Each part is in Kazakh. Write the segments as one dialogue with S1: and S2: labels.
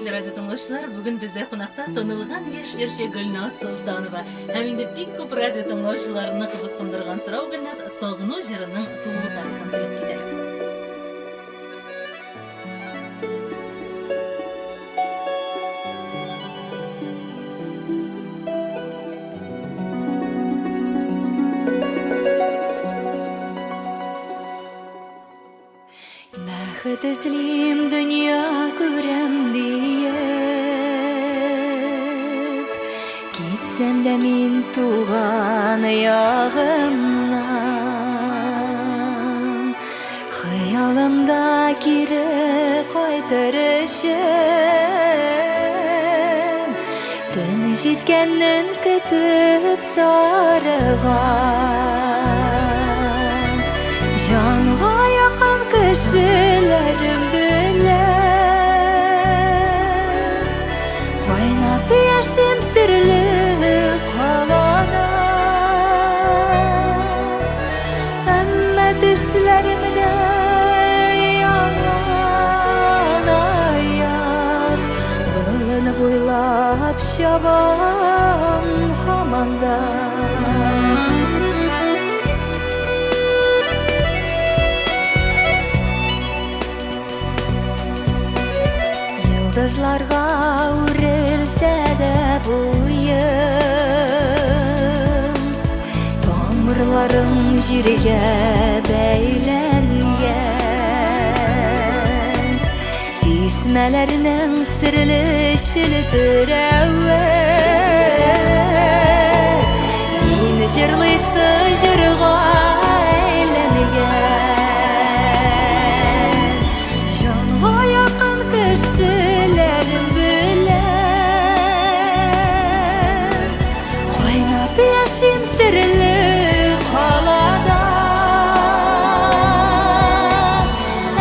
S1: Құрметті радио тыңдаушылар, бүгін бізде қонақта танылған ештерше Гүлназ Сұлтанова. Һәм инде бик күп радио тыңдаушыларны қызықсындырған сұрау Гүлназ Сағыну жырының тууы тарихын сөйлеп кетелек.
S2: Бақыт ізлейм дүния көрем дейіп, кетсем де мен туған аяғымнан, қиялымда кері қайтыр үшін, түні жеткеннен күтіп зарыған, жанға яқан кішілерім білер, қайнап яшем сүрлі қалада, әммә түшлерімді ялан аяқ, бұлыны бойлап шабам хаманда. Yıldızlarga uğrilse de boyum, tomurlarım jirge beylengen, sismelerinin sırlı şiltirevi, yine jırlıysa jırga eylengen, canga yakın kişilerim bilen, kaynap yaşayım sırlı kalada,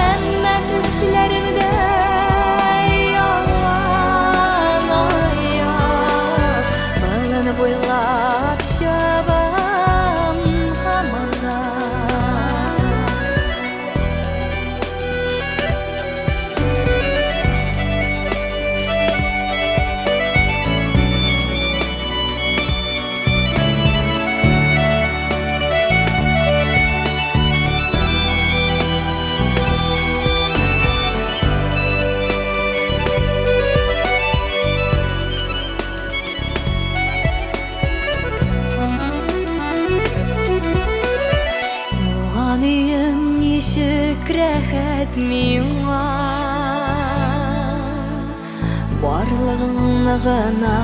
S2: emme düşlerimde yalan ayak, bağlanıp oylap şabam hamanda. Туғанıyım нешік рәхәт миңа, барлығыңны ғана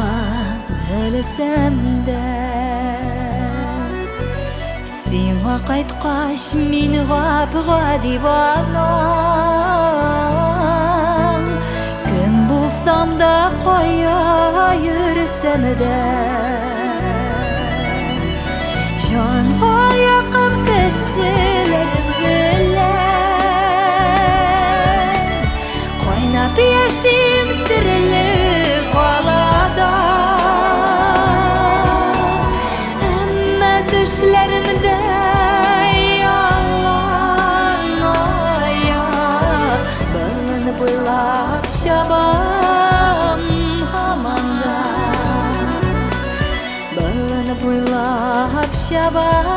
S2: білсәм дә, сиңа қайтқаш мен ғапға диванам, кім болсам да қая йөрсәм дә, жанға яқын кішілерім білер, қайнап яшим сірлі қалада, әммә түшлерімді ялан аяқ, бұлыны бойлап шабам хаманда, бұлыны бойлап шабам